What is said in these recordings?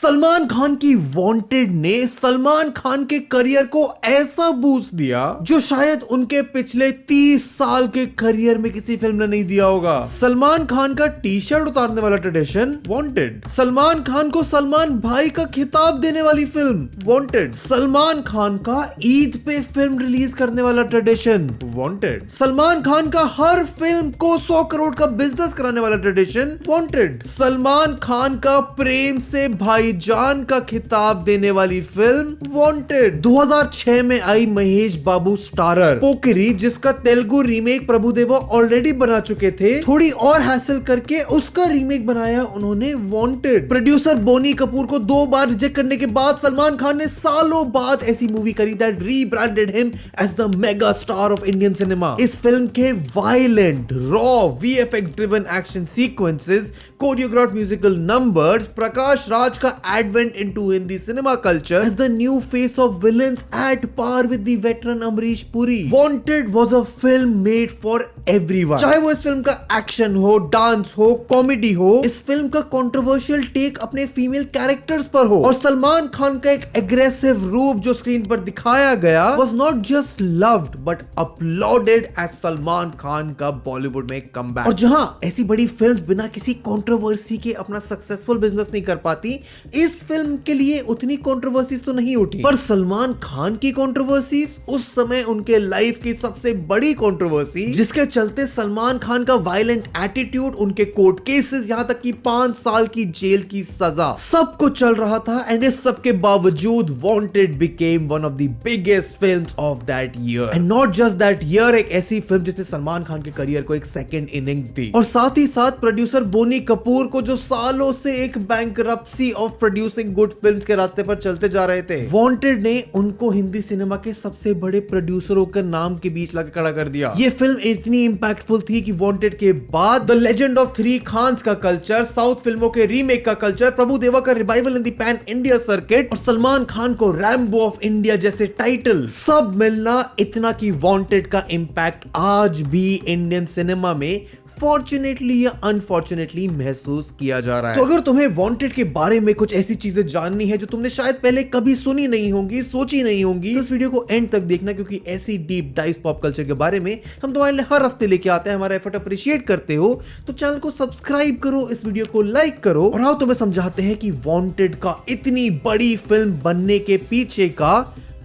सलमान खान की वांटेड ने सलमान खान के करियर को ऐसा बूस्ट दिया जो शायद उनके पिछले 30 साल के करियर में किसी फिल्म ने नहीं दिया होगा। सलमान खान का टी शर्ट उतारने वाला ट्रेडिशन वांटेड, सलमान खान को सलमान भाई का खिताब देने वाली फिल्म वांटेड, सलमान खान का ईद पे फिल्म रिलीज करने वाला ट्रेडिशन वांटेड, सलमान खान का हर फिल्म को 100 करोड़ का बिजनेस कराने वाला ट्रेडिशन वांटेड, सलमान खान का प्रेम से भाईजान का खिताब देने वाली फिल्म वांटेड। 2006 में आई महेश बाबू स्टारर पोकिरी, जिसका तेलुगु रीमेक प्रभुदेवा ऑलरेडी बना चुके थे, थोड़ी और हैसल करके उसका रीमेक बनाया उन्होंने वांटेड। प्रोड्यूसर बोनी कपूर को 2 बार रिजेक्ट करने के बाद सलमान खान ने सालों बाद ऐसी मूवी करी that rebranded him as the megastar of Indian cinema. इस फिल्म के violent raw VFX driven action sequences, choreograph musical numbers, Prakash Raj का advent into Hindi cinema culture as the new face of villains at par with the veteran Amrish Puri. Wanted was a film made for everyone. चाहे वो इस film का action हो, dance हो, comedy हो, इस film का कंट्रोवर्शियल टेक अपने फीमेल कैरेक्टर्स पर हो, और सलमान खान का एक एग्रेसिव रूप जो स्क्रीन पर दिखाया गया was not just loved but uploaded as Salman Khan का बॉलीवुड में कमबैक। और जहां ऐसी बड़ी फिल्म्स बिना किसी कंट्रोवर्सी के अपना सक्सेसफुल बिजनेस नहीं कर पाती, इस फिल्म के लिए उतनी कंट्रोवर्सीज तो नहीं उठी, पर सलमान खान की कंट्रोवर्सीज उस समय उनके लाइफ की सबसे बड़ी कंट्रोवर्सी, जिसके चलते सलमान खान का वायलेंट एटीट्यूड, उनके कोर्ट केसेस, यहां तक कि 5 साल की जेल की सजा, सब कुछ चल रहा था। एंड इस सब के बावजूद wanted became one of the biggest films of that year. And not just that year, एक ऐसी फिल्म जिसने सलमान खान के करियर को एक सेकंड इनिंग्स दी, और साथ ही साथ प्रोड्यूसर बोनी कपूर को, जो सालों से एक bankruptcy of producing good films के रास्ते पर चलते जा रहे थे, वांटेड ने उनको हिंदी सिनेमा के सबसे बड़े प्रोड्यूसरों के नाम के बीच लाके खड़ा कर दिया। ये फिल्म इतनी इंपैक्टफुल थी कि वांटेड के बाद द लेजेंड ऑफ 3 खान्स का कल्चर, साउथ फिल्मों के रीमेक का कल्चर, प्रभुदेवा का revival in the pan India circuit, और सलमान खान को रैम्बो ऑफ इंडिया जैसे टाइटल सब मिलना, इतना कि वांटेड का इंपैक्ट आज भी इंडियन सिनेमा में फॉर्चुनेटली या अनफॉर्चुनेटली महसूस किया जा रहा है। तो अगर तुम्हें वांटेड के बारे में कुछ ऐसी चीजें जाननी है जो तुमने शायद पहले कभी सुनी नहीं होंगी, सोची नहीं होंगी, तो इस वीडियो को एंड तक देखना, क्योंकि ऐसी डीप डाइव पॉप कल्चर के बारे में हम तुम्हारे लिए हर हफ्ते लेके आते हैं। हमारा एफर्ट अप्रिशिएट करते हो तो चैनल को सब्सक्राइब करो, इस वीडियो को लाइक करो, और आओ तुम्हें समझाते हैं कि वांटेड का इतनी बड़ी फिल्म बनने के पीछे का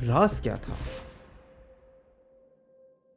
राज क्या था।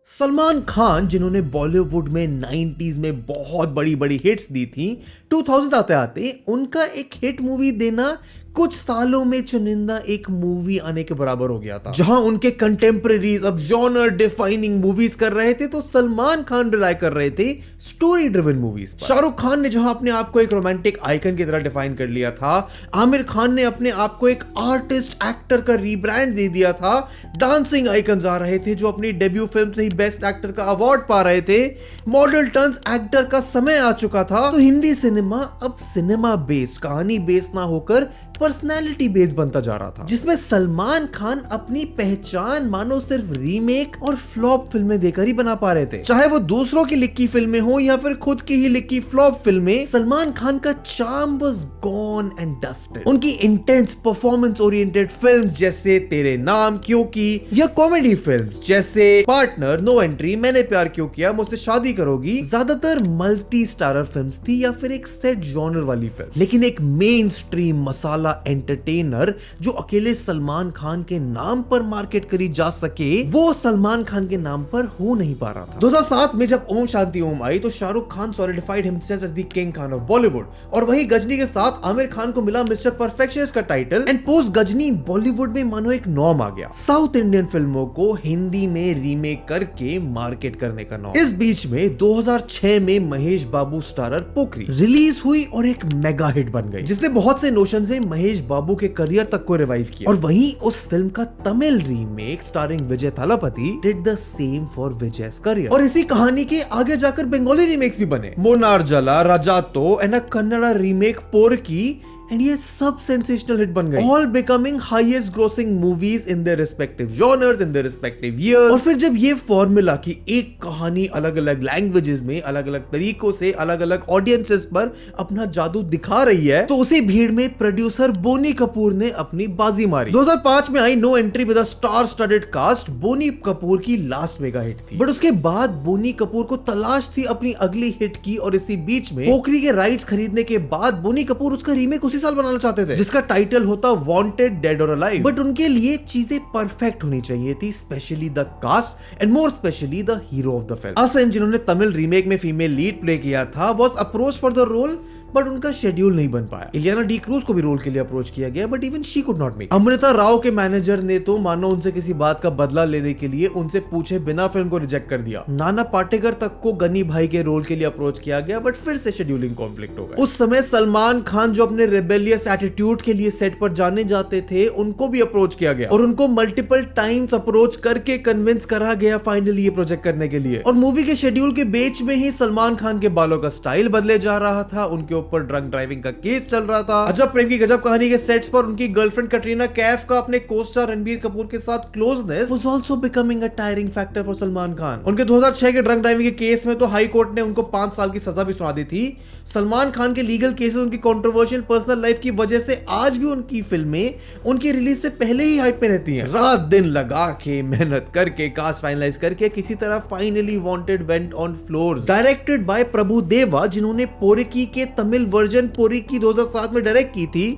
सलमान खान, जिन्होंने बॉलीवुड में 90s में बहुत बड़ी बड़ी हिट्स दी थी, 2000 आते आते उनका एक हिट मूवी देना कुछ सालों में चुनिंदा एक मूवी आने के बराबर हो गया था। जहां उनके कंटेम्परेरीज अब जॉनर डिफाइनिंग मूवीज कर रहे थे, तो सलमान खान रिलाय कर रहे थे स्टोरी ड्रिवन मूवीज पर। शाहरुख खान ने जहां अपने आप को एक रोमांटिक आइकन की तरह डिफाइन कर लिया था, आमिर खान ने अपने आप को एक आर्टिस्ट एक्टर का रीब्रांड दे दिया था, डांसिंग आइकन्स आ रहे थे जो अपनी डेब्यू फिल्म से ही बेस्ट एक्टर का अवार्ड पा रहे थे, मॉडल टर्न्स एक्टर का समय आ चुका था, तो हिंदी सिनेमा अब सिनेमा बेस्ड, कहानी बेस्ड ना होकर पर्सनैलिटी बेस्ड बनता जा रहा था, जिसमें सलमान खान अपनी पहचान मानो सिर्फ रीमेक और फ्लॉप फिल्में देकर ही बना पा रहे थे। चाहे वो दूसरों की लिखी फिल्में हो या फिर खुद की ही लिखी फ्लॉप फिल्में, सलमान खान का charm was gone and dusted. उनकी इंटेंस परफॉर्मेंस ओरिएंटेड फिल्म्स जैसे तेरे नाम क्यों की, या कॉमेडी फिल्म्स जैसे पार्टनर, नो एंट्री, मैंने प्यार क्यों किया, मुझसे शादी करोगी, ज्यादातर मल्टी स्टारर फिल्म्स थी या फिर एक सेट जॉनर वाली फिल्म। लेकिन एक मेन स्ट्रीम मसाला एंटरटेनर जो अकेले सलमान खान के नाम पर मार्केट करी जा सके, वो सलमान खान के नाम पर हो नहीं पा रहा था। 2007 में जब ओम शांति ओम आई, तो Shahrukh Khan solidified himself as the king Khan of Bollywood, और वहीं गजनी के साथ आमिर खान को मिला मिस्टर परफेक्शनिस्ट का title, and post Ghajini Bollywood में मानो एक नॉर्म आ गया, साउथ इंडियन फिल्मों को हिंदी में रीमेक करके मार्केट करने का नॉर्म। इस बीच में 2006 में महेश बाबू स्टारर पोकरी रिलीज हुई और एक मेगा हिट बन गई, जिसने बहुत से नोशंस में महेश बाबू के करियर तक को रिवाइव किया। और वहीं उस फिल्म का Tamil remake starring Vijay Thalapathy did the same for Vijay's career. और इसी कहानी के आगे जाकर बंगाली रीमेक्स भी बने, मोनार जला, राजातो, and a Kannada remake Porki, and ये सब सेंसेशनल हिट बन गई, all becoming highest grossing movies in their respective genres in their respective year. और फिर जब ये फॉर्मूला की एक कहानी अलग अलग लैंग्वेजेस में अलग अलग तरीकों से अलग अलग ऑडियंसेस पर अपना जादू दिखा रही है, तो उसी भीड़ में प्रोड्यूसर बोनी कपूर ने अपनी बाजी मारी। 2005 में आई No Entry with a star studded cast Boney Kapoor की लास्ट मेगा हिट थी। बट उसके बाद बोनी कपूर को तलाश थी अपनी अगली हिट की, और इसी बीच में पोखरी के राइट्स खरीदने के बाद बोनी कपूर उसका रीमेक उसी साल बनाना चाहते थे, जिसका टाइटल होता वांटेड डेड और अलाइव। बट उनके लिए चीजें परफेक्ट होनी चाहिए थी, specially the cast and more specially the hero of the film. Asin, जिन्होंने तमिल रीमेक में फीमेल लीड प्ले किया था, was approach for the role, but उनका शेड्यूल नहीं बन पाया। इलियाना डी क्रूज को भी रोल के लिए अप्रोच किया गया, but even she could not make. Amrita Rao के मैनेजर ने तो मानो उनसे किसी बात का बदला लेने के लिए उनसे पूछे बिना फिल्म को रिजेक्ट कर दिया। नाना पाटेकर तक को गनी भाई के रोल के लिए अप्रोच किया गया, बट फिर से शेड्यूलिंग कॉन्फ्लिक्ट हो गया। उस समय सलमान खान, जो अपने रेबेलियस एटीट्यूड के लिए सेट पर जाने जाते थे, उनको भी अप्रोच किया गया और उनको मल्टीपल टाइम्स अप्रोच करके कन्विंस करा गया फाइनली ये प्रोजेक्ट करने के लिए। और मूवी के शेड्यूल के बीच में ही सलमान खान के बालों का स्टाइल बदले जा रहा था, उनके ऊपर ड्रंक ड्राइविंग का केस चल रहा था। अजब प्रेम की गजब कहानी के सेट्स पर उनकी गर्लफ्रेंड कटरीना कैफ का अपने को-स्टार रणबीर कपूर के साथ closeness was also becoming a tiring factor for Salman Khan. उनके 2006 के ड्रंक ड्राइविंग के केस में तो हाई कोर्ट ने उनको 5 साल की सजा भी सुना दी थी। सलमान खान के लीगल केसेस, उनकी कंट्रोवर्शियल पर्सनल लाइफ की वजह से आज भी उनकी फिल्में उनकी रिलीज से पहले ही हाइप में रहती हैं। रात दिन लगा के मेहनत करके कास्ट फाइनलाइज करके किसी तरह finally Wanted went on floors. Directed by Prabhu Deva, जिन्होंने पोरिकी के तमिल वर्जन पोरिकी 2007 में डायरेक्ट की थी,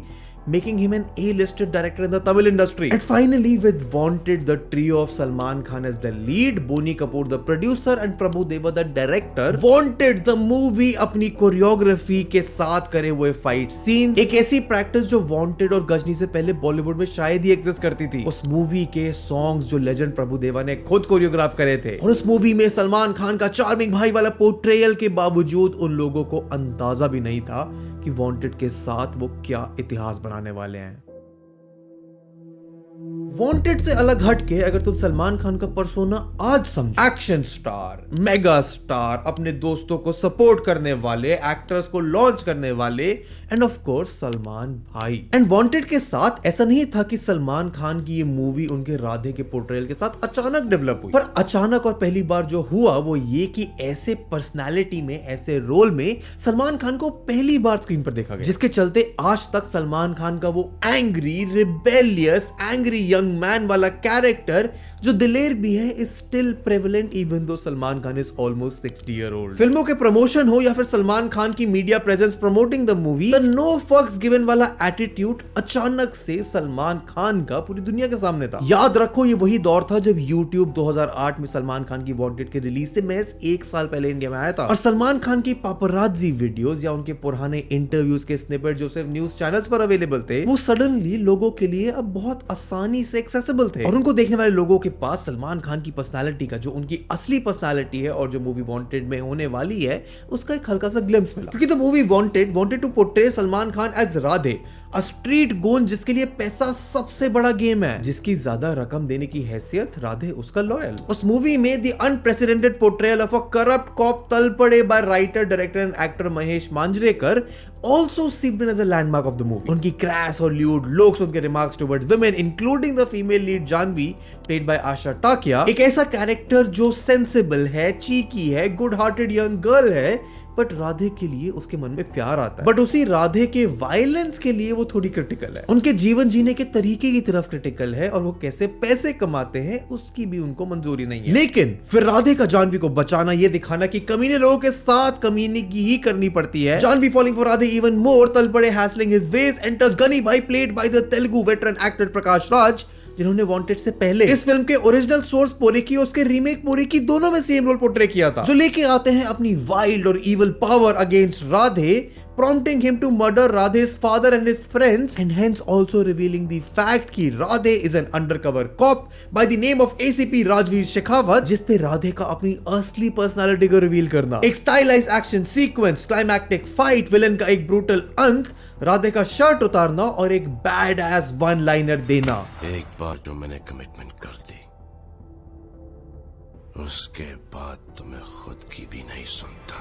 making him an A-listed director in the Tamil industry. And finally, with Wanted, the trio of Salman Khan as the lead, Boni Kapoor the producer and Prabhu Deva the director, Wanted the movie अपनी choreography के साथ करे हुए fight scenes, एक ऐसी practice जो Wanted और गजनी से पहले बॉलीवुड में शायद ही एग्जिस्ट करती थी। उस मूवी के सॉन्ग्स जो लेजेंड प्रभु देवा ने खुद कोरियोग्राफ करे थे, और उस मूवी में सलमान खान का चार्मिंग भाई वाला पोर्ट्रेयल के बावजूद उन लोगों को अंदाजा भी नहीं था कि वांटेड के साथ वो क्या इतिहास बनाने वाले हैं। वांटेड से अलग हटके अगर तुम सलमान खान का पर्सोना आज समझो, एक्शन स्टार, मेगा स्टार, अपने दोस्तों को सपोर्ट करने वाले, एक्टर्स को लॉन्च करने वाले, एंड ऑफ कोर्स सलमान भाई। एंड वांटेड के साथ ऐसा नहीं था कि सलमान खान की ये मूवी उनके राधे के पोर्ट्रेयल के साथ अचानक डेवलप हुई, पर अचानक और पहली बार जो हुआ वो ये कि ऐसे पर्सनैलिटी में, ऐसे रोल में सलमान खान को पहली बार स्क्रीन पर देखा गया, जिसके चलते आज तक सलमान खान का वो angry, rebellious, angry young man वाला कैरेक्टर जो दिलेर भी है, is still prevalent even though Salman Khan is almost 60 year old. फिल्मों के प्रमोशन हो या फिर सलमान खान की media presence promoting the movie, the no fucks given वाला एटीट्यूड अचानक से सलमान खान का पूरी दुनिया के सामने था। याद रखो, ये वही दौर था जब YouTube 2008 में सलमान खान की वांटेड के रिलीज से महज 1 साल पहले इंडिया में आया था, और सलमान खान की पापराजी वीडियोस या उनके पुराने इंटरव्यूज के स्निपेट जो सिर्फ न्यूज चैनल्स पर अवेलेबल थे, वो सडनली लोगों के लिए अब बहुत आसानी से एक्सेसिबल थे, और उनको देखने वाले लोगों के पास सलमान खान की पर्सनालिटी का, जो उनकी असली पर्सनालिटी है और जो मूवी वांटेड में होने वाली है, उसका एक हल्का सा ग्लिम्स मिला। क्योंकि the movie wanted to portray Salman Khan as Radhe, a street goon जिसके लिए पैसा सबसे बड़ा गेम है, जिसकी ज्यादा रकम देने की हैसियत राधे उसका लॉयल। उस मूवी में the unprecedented portrayal of a corrupt cop तल पड़े by writer, director and actor Mahesh Manjrekar also seeped in as a landmark of the movie. उनकी crass और lewd looks, उनके remarks towards women, including the female lead Janvi, played by Asha Takia, एक ऐसा character जो sensible है, cheeky है, good hearted young girl है, but Radhe के लिए उसके मन में प्यार आता है, बट उसी राधे के वायलेंस के लिए वो थोड़ी क्रिटिकल है, उनके जीवन जीने के तरीके की तरफ क्रिटिकल है, और वो कैसे पैसे कमाते हैं उसकी भी उनको मंजूरी नहीं है। लेकिन फिर राधे का जानवी को बचाना, ये दिखाना कि कमीने लोगों के साथ कमीनगी ही करनी पड़ती है। Jhanvi falling for Radhe even more, Talpade hassling his ways, enters Gani Bhai played by the Telugu veteran actor Prakash Raj, जिन्होंने वांटेड से पहले इस फिल्म के ओरिजिनल सोर्स पोरिकी और उसके रीमेक पोरिकी दोनों में सेम रोल पोर्ट्रे किया था, जो लेके आते हैं अपनी वाइल्ड और evil power against Radhe, prompting him to murder Radhe's father and his friends, and hence also revealing the fact कि Radhe is an undercover cop by the name of ACP Rajveer Shekhawat, जिस पे राधे का अपनी असली personality को reveal करना, एक stylised action sequence, climactic fight, villain का एक ब्रूटल अंत, राधे का शर्ट उतारना और एक बैड एस वन लाइनर देना। एक बार जो मैंने कमिटमेंट कर दी, उसके बाद तो मैं खुद की भी नहीं सुनता।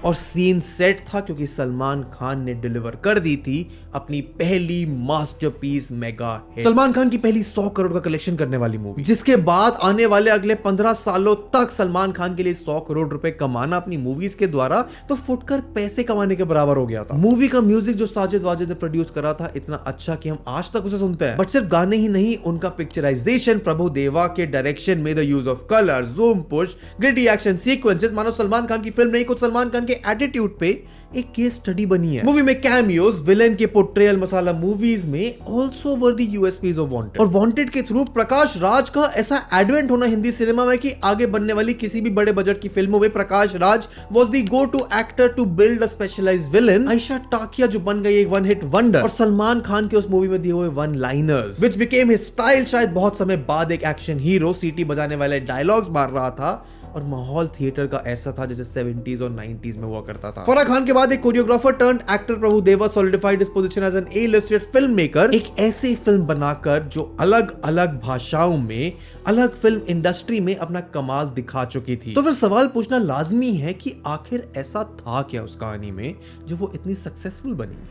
और सीन सेट था क्योंकि सलमान खान ने डिलीवर कर दी थी अपनी पहली masterpiece mega hit, Salman Khan की पहली 100 करोड़ का कलेक्शन करने वाली मूवी, जिसके बाद आने वाले अगले 15 सालों तक सलमान खान के लिए 100 करोड़ रुपए कमाना अपनी मूवीज के द्वारा तो फुटकर पैसे कमाने के बराबर हो गया था। मूवी का म्यूजिक जो साजिद वाजिद ने प्रोड्यूस करा था इतना अच्छा कि हम आज तक उसे सुनते हैं। बट सिर्फ गाने ही नहीं, उनका पिक्चराइजेशन प्रभु देवा के डायरेक्शन में the use of colour, zoom push, gritty action sequences मानो सलमान खान की फिल्म नहीं कुछ सलमान खान के एटीट्यूड पे एक केस स्टडी बनी है। मूवी में कैमियोस, विलेन के पोर्ट्रेयल मसाला मूवीज में also were the USPs of wanted, और वांटेड के थ्रू प्रकाश राज का ऐसा एडवेंट होना हिंदी सिनेमा में कि आगे बनने वाली किसी भी बड़े बजट की फिल्मों में Prakash Raj was the go to actor to build a specialised villain. Ayesha Takia जो बन गई एक वन हिट वंडर, और सलमान खान के उस मूवी में दिए हुए one liners which became his style. शायद बहुत समय बाद एक एक्शन हीरो सीटी बजाने वाले डायलॉग्स मार रहा था और माहौल थिएटर का ऐसा था जैसे 70s और 90s में हुआ करता था। फराह खान के बाद एक choreographer turned actor Prabhu Deva solidified his position as an A listed filmmaker, एक ऐसी फिल्म बनाकर जो अलग अलग भाषाओं में अलग फिल्म इंडस्ट्री में अपना कमाल दिखा चुकी थी। तो फिर सवाल पूछना लाजमी है कि आखिर ऐसा था क्या उस कहानी में जो वो इतनी सक्सेसफुल बनी।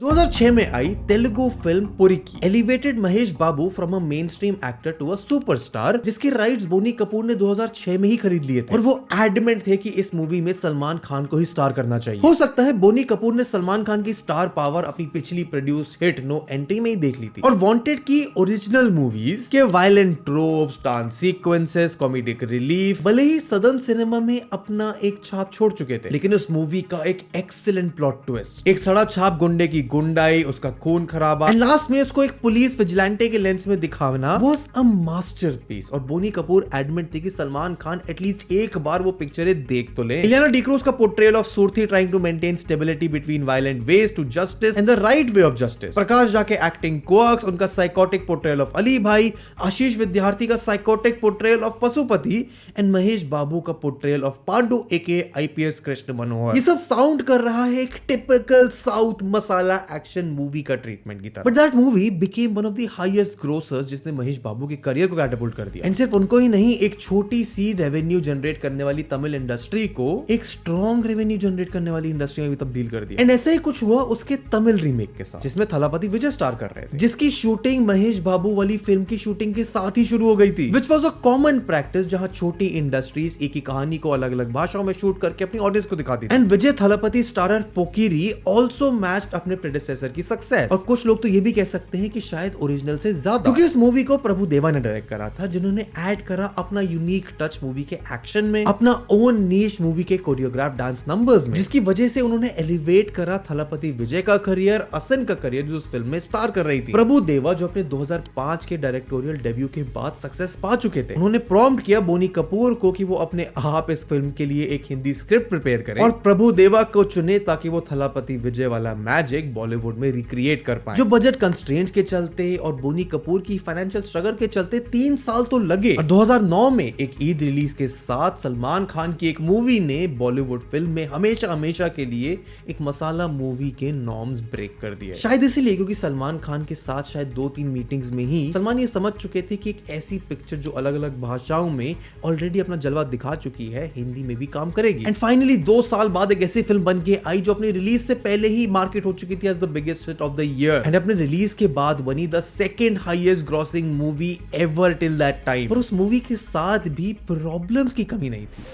2006 में आई तेलुगु फिल्म पुरिकी elevated Mahesh Babu from a mainstream actor to a superstar, जिसके राइट्स बोनी कपूर ने 2006 में ही खरीद लिए थे और वो एडमेंट थे कि इस मूवी में सलमान खान को ही स्टार करना चाहिए। हो सकता है बोनी कपूर ने सलमान खान की स्टार पावर अपनी पिछली प्रोड्यूस हिट नो एंट्री में ही देख ली थी, और वांटेड की ओरिजिनल मूवीज के violent tropes, dance sequences, comedic relief भले ही सदन सिनेमा में अपना एक छाप छोड़ चुके थे, लेकिन उस मूवी का एक एक्सीलेंट प्लॉट ट्विस्ट, एक सड़क छाप गुंडे की गुंडाई, उसका खून खराबा, एंड लास्ट में उसको एक पुलिस विजिलेंटे के लेंस में दिखाना वाज अ मास्टरपीस। और बोनी कपूर एडमिट थी कि सलमान खान एटलीस्ट एक बार वो पिक्चरें देख तो ले। इलियाना डिक्रूज का portrayal of Shruti trying to maintain stability between violent ways to justice and the right way of justice, Prakash Jha के एक्टिंग क्वर्क्स, उनका psychotic portrayal of Ali Bhai, Ashish Vidyarthi का psychotic portrayal of Pashupati, and Mahesh Babu का portrayal of Pandu AKA IPS Krishna Manohar. ये सब साउंड कर रहा है एक typical south masala action movie का ट्रीटमेंट की तरह, but that movie became one of the highest grocers जिसने महेश बाबू के करियर को कैटापुल्ट कर दिया। एंड सिर्फ उनको ही नहीं, एक छोटी सी रेवेन्यू जनरेट करने वाली तमिल इंडस्ट्री को एक स्ट्रॉन्ग रेवेन्यू जनरेट करने वाली इंडस्ट्री में भी तब्दील कर दिया। एंड ऐसा ही कुछ हुआ उसके तमिल रीमेक के साथ, जिसमें थलापति विजय स्टार कर रहे थे, जिसकी शूटिंग महेश बाबू वाली फिल्म की शूटिंग के साथ ही शुरू हो गई थी, which was a common practice, जहां छोटी इंडस्ट्रीज एक ही कहानी को अलग अलग भाषाओं में शूट करके अपनी ऑडियंस को दिखाती थी। And Vijay Thalapathy starrer Pokiri also matched अपने प्रेडेसेसर की सक्सेस, और कुछ लोग तो ये भी कह सकते हैं कि शायद ओरिजिनल से ज्यादा, क्योंकि इस मूवी को प्रभु देवा ने डायरेक्ट करा था, जिन्होंने ऐड करा अपना यूनिक टच मूवी के एक्शन में, अपना ओन नीश मूवी के कोरियोग्राफ डांस नंबर्स में, जिसकी वजह से उन्होंने एलिवेट करा थलापति विजय का करियर, असन का करियर जो उस फिल्म में स्टार कर रही थी। प्रभु देवा जो अपने 2005 के डायरेक्टोरियल डेब्यू के बाद सक्सेस पा चुके थे, उन्होंने प्रॉम्प्ट किया बोनी कपूर को कि वो अपने आप इस फिल्म के लिए एक हिंदी स्क्रिप्ट प्रिपेयर करें और प्रभु देवा को चुने ताकि वो थलापति विजय वाला मैजिक बॉलीवुड में रिक्रिएट कर पाए। जो बजट कंस्ट्रेंट्स के चलते और बोनी कपूर की फाइनेंशियल स्ट्रगल के चलते 3 साल तो लगे, और 2009 में एक ईद रिलीज के साथ सलमान खान की एक मूवी ने बॉलीवुड फिल्म में हमेशा हमेशा के लिए एक मसाला मूवी के नॉर्म्स ब्रेक कर दिए। शायद इसीलिए क्योंकि सलमान खान के साथ शायद 2-3 मीटिंग्स में ही सलमान ये समझ चुके थे कि एक ऐसी पिक्चर जो अलग अलग भाषाओं में ऑलरेडी अपना जलवा दिखा चुकी है हिंदी में भी काम करेगी। एंड फाइनली 2 साल बाद एक ऐसी फिल्म बन के आई जो अपनी रिलीज से पहले ही मार्केट हो चुकी थी as the biggest hit of the year, and अपने रिलीज के बाद बनी the second highest grossing movie ever till that time. पर उस मूवी के साथ भी प्रॉब्लम्स की कमी नहीं थी।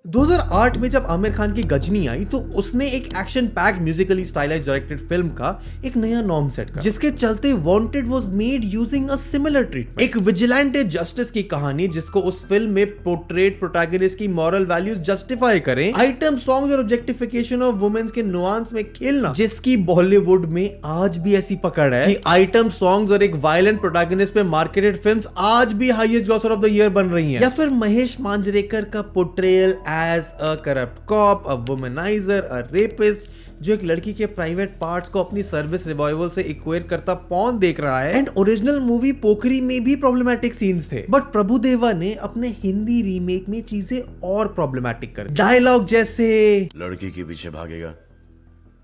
2008 में जब आमिर खान की गजनी आई तो उसने एक action packed Musically stylised directed film का एक नया नॉर्म सेट करा, जिसके चलते wanted was made using a similar treatment, एक विजिलेंटे जस्टिस की कहानी जिसको उस फिल्म में पोर्ट्रेट प्रोटैगनिस्ट की मॉरल वैल्यूज जस्टिफाई करें, आइटम सॉन्ग्स और ऑब्जेक्टिफिकेशन ऑफ वुमेन्स के नुआंस में खेलना, जिसकी बॉलीवुड में आज भी ऐसी पकड़ है कि आइटम सॉन्ग्स और एक वायलेंट प्रोटैगनिस्ट पे मार्केटेड फिल्म्स आज भी highest grocer of the year बन रही हैं। या फिर महेश मांजरेकर का portrayal as a corrupt cop, a womanizer, a rapist, जो एक लड़की के प्राइवेट पार्ट्स को अपनी सर्विस रिवाइवल से इक्वेट करता पॉर्न देख रहा है। एंड ओरिजिनल मूवी पोखरी में भी प्रॉब्लमैटिक सीन्स थे, बट प्रभु देवा ने अपने हिंदी रीमेक में चीजें और प्रॉब्लमैटिक कर दी। डायलॉग जैसे लड़की के पीछे भागेगा,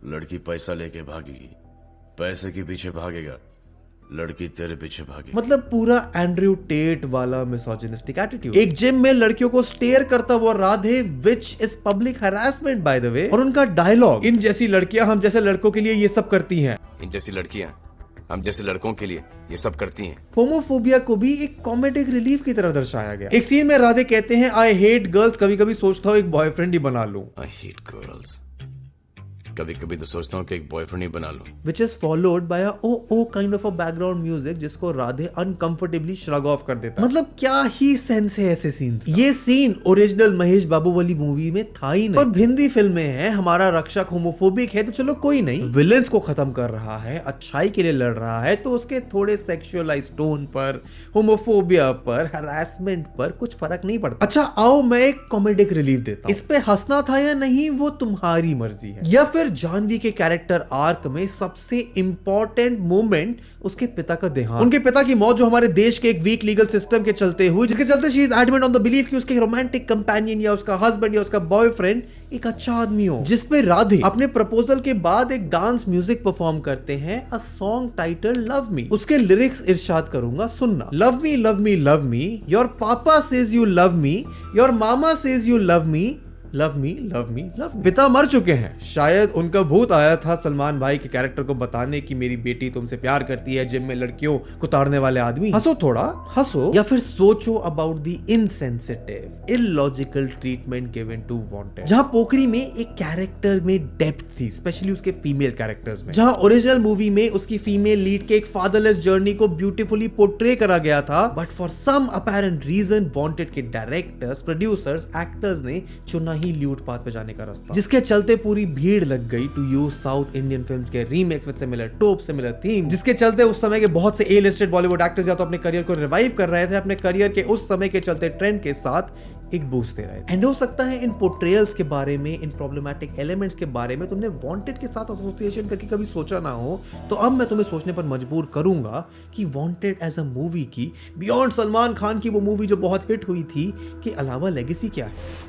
लड़की पैसा लेके भागेगी, पैसे के पीछे भागेगा, लड़की तेरे पीछे भागी। मतलब पूरा एंड्रयू टेट वाला मिसोजिनिस्टिक एटीट्यूड। एक जिम में लड़कियों को स्टेयर करता हुआ Radhe, which is public harassment by the way. और उनका डायलॉग, इन जैसी लड़कियां हम जैसे लड़कों के लिए ये सब करती हैं। इन जैसी लड़कियां हम जैसे लड़कों के लिए ये सब करती हैं। होमोफोबिया को भी एक कॉमेडिक रिलीफ की तरह दर्शाया गया। एक सीन में राधे कहते हैं, आई हेट गर्ल्स, कभी कभी सोचता हूँ एक बॉयफ्रेंड ही बना लूं। आई हेट गर्ल्स, कभी कभी तो सोचता हूँ कि एक बॉयफ्रेंड ही बना लूं। Which is followed by a O kind of a background music जिसको राधे अनकंफर्टेबली श्रग ऑफ कर देता। मतलब क्या ही सेंस है ऐसे सीन्स। ये सीन ओरिजिनल महेश बाबू वाली मूवी में था ही नहीं। पर हिंदी फिल्म में है, हमारा रक्षक होमोफोबिक है तो चलो कोई नहीं, विलेंस को खत्म कर रहा है, अच्छाई के लिए लड़ रहा है, तो उसके थोड़े सेक्सुअलाइज्ड टोन पर, होमोफोबिया पर, हरासमेंट पर कुछ फर्क नहीं पड़ता। अच्छा आओ मैं एक कॉमेडिक रिलीफ देता हूं। इस पे हंसना था या नहीं वो तुम्हारी मर्जी है। या फिर जानवी के कैरेक्टर आर्क में सबसे इंपॉर्टेंट मोमेंट उसके पिता का देहांत। उनके पिता की मौत जो हमारे देश के एक वीक लीगल सिस्टम के चलते हुई, जिसके चलते she is adamant on the belief कि उसके रोमांटिक कंपेनियन या उसका हस्बैंड या उसका बॉयफ्रेंड एक अच्छा आदमी हो। जिसपे राधे अपने प्रपोजल के बाद एक डांस म्यूजिक परफॉर्म करते हैं, a song title love me. उसके लिरिक्स इरशाद करूंगा, सुनना। Love me love me love me, your papa says you love me, your mama says you love me, love me love me love me. पिता मर चुके हैं, शायद उनका भूत आया था सलमान भाई के कैरेक्टर को बताने कि मेरी बेटी तुमसे प्यार करती है, जिम में लड़कियों को ताड़ने वाले आदमी। हंसो थोड़ा, हंसो या फिर सोचो about the insensitive illogical treatment given to Wanted. जहां पोखरी में एक कैरेक्टर में डेप्थ थी, स्पेशली उसके फीमेल कैरेक्टर्स में। जहां ओरिजिनल मूवी में उसकी फीमेल लीड के एक फादरलेस जर्नी को ब्यूटीफुली पोर्ट्रे करा गया था, but for some apparent reason Wanted के डायरेक्टर्स, प्रोड्यूसर्स, एक्टर्स ने चुना ही ल्यूट पाथ पे जाने का रास्ता, जिसके चलते पूरी भीड़ लग गई to use South Indian films के remakes with similar tone, similar theme, जिसके चलते उस समय के बहुत से ए लिस्टेड बॉलीवुड एक्टर्स या तो अपने करियर को रिवाइव कर रहे थे, अपने करियर के उस समय के चलते ट्रेंड के साथ एक बूस्ट दे रहे थे। एंड हो सकता है इन पोर्ट्रेयल्स के बारे में, इन प्रॉब्लमैटिक एलिमेंट्स के बारे में तुमने वांटेड के साथ एसोसिएशन करके कभी सोचा ना हो, तो अब मैं तुम्हें सोचने पर मजबूर करूंगा कि वांटेड एज अ मूवी की, बियॉन्ड सलमान खान की वो मूवी जो बहुत हिट हुई थी, के अलावा लेगेसी क्या है।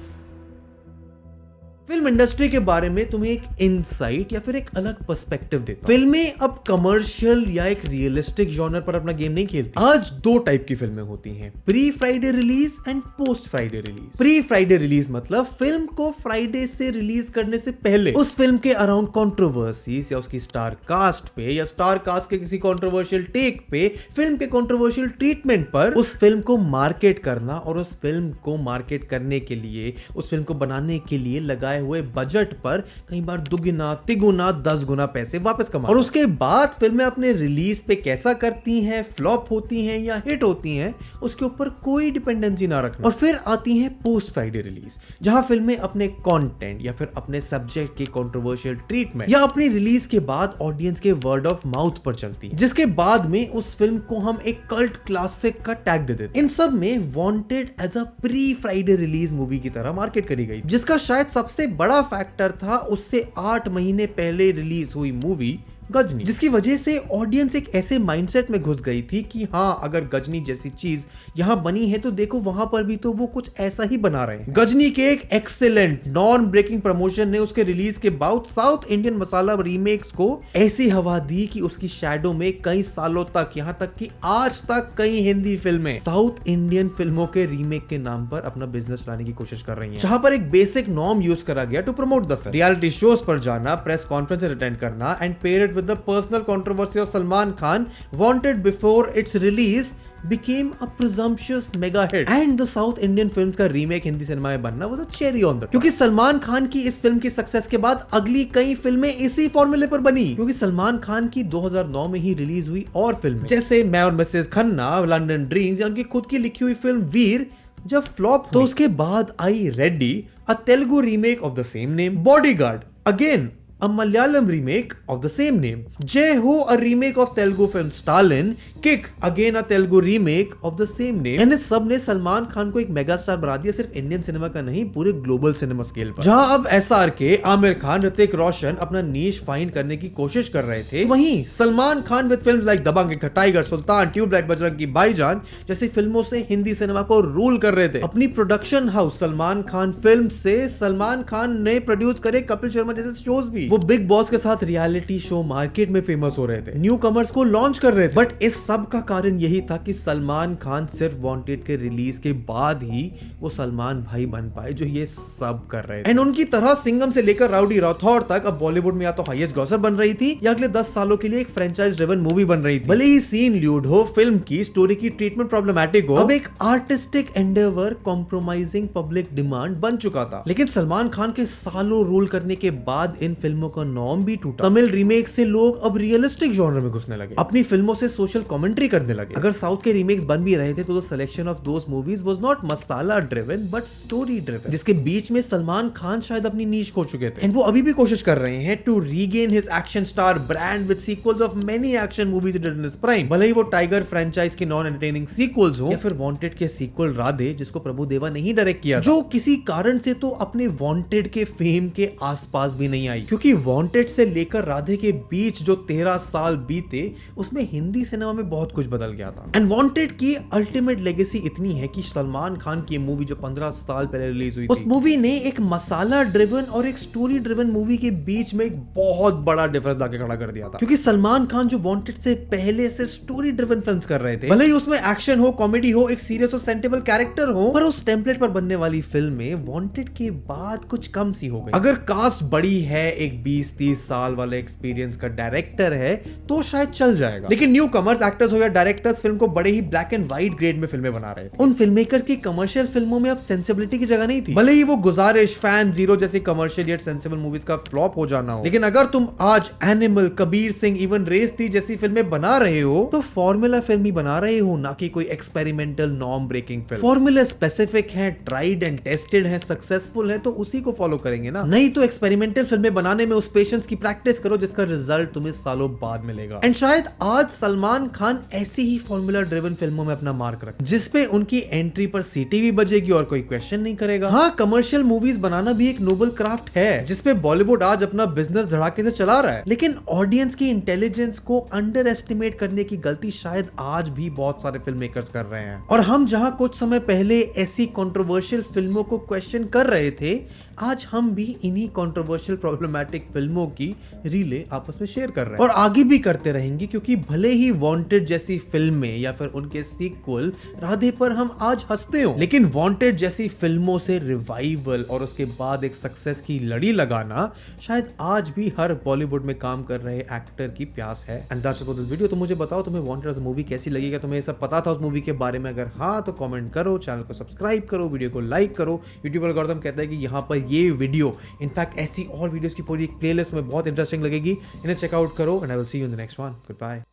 फिल्म इंडस्ट्री के बारे में तुम्हें एक इनसाइट या फिर एक अलग पर्सपेक्टिव देता। फिल्में अब कमर्शियल या एक रियलिस्टिक जॉनर पर अपना गेम नहीं खेलती। आज दो टाइप की फिल्में होती हैं, pre Friday release and post Friday release. Pre Friday release मतलब फिल्म को फ्राइडे से रिलीज करने से पहले उस फिल्म के अराउंड कंट्रोवर्सीज या उसकी स्टार कास्ट पे या स्टार कास्ट के किसी कंट्रोवर्शियल टेक पे, फिल्म के कंट्रोवर्शियल ट्रीटमेंट पर उस फिल्म को मार्केट करना और उस फिल्म को मार्केट करने के लिए, उस फिल्म को बनाने के लिए लगाए हुए बजट पर कई बार दुगुना, तिगुना, 10 गुना पैसे वापस कमा। और उसके बाद फिल्में अपने रिलीज पे कैसा करती हैं, फ्लॉप होती हैं या हिट होती हैं, उसके ऊपर कोई डिपेंडेंसी ना रखना। और फिर आती है पोस्ट फ्राइडे रिलीज, जहां फिल्में अपने कंटेंट या फिर अपने सब्जेक्ट के कंट्रोवर्शियल ट्रीटमेंट या अपनी रिलीज के बाद ऑडियंस के वर्ड ऑफ माउथ पर चलती है, जिसके बाद में उस फिल्म को हम एक कल्ट क्लासिक का टैग दे देते हैं। इन सब में Wanted as a pre Friday release movie की तरह मार्केट करी गई, जिसका शायद सबसे बड़ा फैक्टर था उससे 8 महीने पहले रिलीज हुई मूवी गजनी, जिसकी वजह से ऑडियंस एक ऐसे माइंडसेट में घुस गई थी कि हाँ, अगर गजनी जैसी चीज यहां बनी है तो देखो वहां पर भी तो वो कुछ ऐसा ही बना रहे हैं। गजनी के एक एक्सेलेंट नॉन ब्रेकिंग प्रमोशन ने उसके रिलीज के बाद साउथ इंडियन मसाला रीमेक्स को ऐसी हवा दी कि उसकी शैडो में कई सालों तक, यहां तक कि आज तक कई हिंदी फिल्में साउथ इंडियन फिल्मों के रीमेक के नाम पर अपना बिजनेस लाने की कोशिश कर रही हैं, जहां पर एक बेसिक नॉर्म यूज करा गया to promote the film. Reality shows पर जाना, प्रेस कॉन्फ्रेंस अटेंड करना and pair with the personal controversy of Salman Khan, wanted before its release became a presumptuous mega hit and the South Indian films का remake Hindi cinema में बनना was a cherry on the top, क्योंकि सलमान खान की इस film की success के बाद अगली कई फिल्में इसी फॉर्मूले पर बनी, क्योंकि सलमान खान की 2009 में ही रिलीज हुई और फिल्में जैसे मैं और मिसेस खन्ना, लंदन ड्रीम्स या उनकी खुद की लिखी हुई फिल्म वीर जब फ्लॉप, तो उसके बाद आई Ready, a Telugu remake of the same name, Bodyguard again a Malayalam remake of the same name, Jai Ho, a remake of Telugu film Stalin, Kick, again a Telugu remake of the same name, and सब ने सलमान खान को एक mega star बना दिया, सिर्फ Indian cinema का नहीं, पूरे ग्लोबल सिनेमा स्केल पर। जहां अब SRK, आमिर खान, ऋतिक रोशन अपना नीश फाइंड करने की कोशिश कर रहे थे, वहीं Salman Khan with films like Dabangg, Tiger, Sultan, Tubelight, Bajrangi Bhaijaan जैसी फिल्मों से हिंदी सिनेमा को रूल कर रहे थे। अपनी production house Salman Khan film से सलमान खान ने प्रोड्यूस करे कपिल शर्मा जैसे शोज भी, वो बिग बॉस के साथ रियलिटी शो मार्केट में फेमस हो रहे थे, न्यू कमर्स को लॉन्च कर रहे थे। बट इस सब का कारण यही था कि सलमान खान सिर्फ वांटेड के रिलीज के बाद ही वो सलमान भाई बन पाए जो ये सब कर रहे थे। एंड उनकी तरह सिंघम से लेकर राउडी राठौर तक अब बॉलीवुड में या तो हाईएस्ट ग्रॉसर बन रही थी या अगले 10 सालों के लिए एक फ्रेंचाइज ड्रिवन मूवी बन रही थी। भले ही सीन ल्यूड हो, फिल्म की स्टोरी की ट्रीटमेंट प्रॉब्लमैटिक हो, अब एक artistic Endeavour compromising public demand बन चुका था। लेकिन सलमान खान के सालों रूल करने के बाद इन फिल्मों का नॉर्म भी टूटा। तमिल रीमेक से लोग अब रियलिस्टिक जॉनर में घुसने लगे, अपनी फिल्मों से सोशल कमेंट्री करने लगे। अगर साउथ के रीमेक्स बन भी रहे थे तो selection of those movies was not masala driven but story driven, जिसके बीच में सलमान खान शायद अपनी नीश खो चुके थे। एंड वो अभी भी कोशिश कर रहे हैं to regain his action star brand with sequels of many action movies in his prime. भले ही वो टाइगर फ्रेंचाइज के नॉन एंटरटेनिंग सीक्वल्स हो या फिर वांटेड के सीक्वल राधे जिसको प्रभु देवा ने ही डायरेक्ट किया, जो किसी कारण से तो अपने वांटेड के फेम के आसपास भी नहीं आई। क्योंकि वांटेड से लेकर राधे के बीच जो 13 साल बीते उसमें हिंदी सिनेमा में बहुत कुछ बदल गया था। एंड वांटेड की अल्टीमेट लेगेसी इतनी है कि सलमान खान की मूवी जो 15 साल पहले रिलीज हुई थी, उस मूवी ने एक मसाला ड्रिवन और एक स्टोरी ड्रिवन मूवी के बीच में एक बहुत बड़ा डिफरेंस लाके खड़ा कर दिया था। क्योंकि सलमान खान जो वांटेड से पहले सिर्फ स्टोरी ड्रिवन फिल्म्स कर रहे थे, भले ही उसमें एक्शन हो, कॉमेडी हो, एक सीरियस और सेंटिबल कैरेक्टर हो, पर उस टेम्पलेट पर बनने वाली फिल्म में वांटेड के बाद कुछ कम सी हो गई। अगर कास्ट बड़ी है, एक 20-30 साल वाले एक्सपीरियंस का डायरेक्टर है तो शायद चल जाएगा। लेकिन न्यू कमर्स एक्टर्स हो या डायरेक्टर्स फिल्म को बड़े ही ब्लैक एंड व्हाइट ग्रेड में फिल्में बना रहे थे। उन फिल्ममेकर्स की कमर्शियल फिल्मों में अब सेंसिबिलिटी की जगह नहीं थी। भले ही वो गुजारिश, फैन जीरो जैसी कमर्शियल येट सेंसिबल मूवीज का फ्लॉप हो जाना हो, लेकिन अगर तुम आज एनिमल, कबीर सिंह, इवन रेस 3 जैसी फिल्में बना रहे हो तो फॉर्मूला फिल्म ही बना रहे हो, ना कि कोई एक्सपेरिमेंटल नॉर्म ब्रेकिंग फिल्म। फॉर्मूला स्पेसिफिक है, ट्राइड एंड टेस्टेड है, सक्सेसफुल है तो उसी को फॉलो करेंगे ना। नहीं तो एक्सपेरिमेंटल फिल्में बनाने में उस पेशेंस की प्रैक्टिस करो जिसका रिजल्ट तुम्हें सालों बाद मिलेगा। एंड शायद आज सलमान खान ऐसी ही फॉर्मूला ड्रिवन फिल्मों में अपना मार्क रखे, जिसपे उनकी एंट्री पर सीटी भी बजेगी और कोई क्वेश्चन नहीं करेगा। हाँ, कमर्शियल मूवीज बनाना भी एक नोबल क्राफ्ट है जिसपे बॉलीवुड आज अपना बिजनेस धड़ाके से चला रहा है, लेकिन ऑडियंस की इंटेलिजेंस को अंडर एस्टिमेट करने की गलती शायद आज भी बहुत सारे फिल्म मेकर्स कर रहे हैं। और हम जहां कुछ समय पहले ऐसी कंट्रोवर्शियल फिल्मों को क्वेश्चन कर रहे थे, आज हम भी इन्हीं कंट्रोवर्शियल प्रॉब्लमैटिक फिल्मों की रीले आपस में शेयर कर रहे हैं और आगे भी करते रहेंगे। क्योंकि भले ही वांटेड जैसी फिल्में या फिर उनके सीक्वल राधे पर हम आज हंसते हो, लेकिन वांटेड जैसी फिल्मों से रिवाइवल और उसके बाद एक सक्सेस की लड़ी लगाना शायद आज भी हर बॉलीवुड में काम कर रहे एक्टर की प्यास है। And that's it for this video. तो मुझे बताओ तुम्हें वांटेड एज मूवी कैसी लगी, क्या तुम्हें सब पता था उस मूवी के बारे में? अगर हाँ तो कमेंट करो, चैनल को सब्सक्राइब करो, वीडियो को लाइक करो। यूट्यूब एल्गोरिथम कहता है कि यहाँ पर ये वीडियो, इनफैक्ट ऐसी और वीडियोस की पूरी प्लेलिस्ट में बहुत इंटरेस्टिंग लगेगी, इन्हें चेकआउट करो। And I will see you in the next one. Good bye.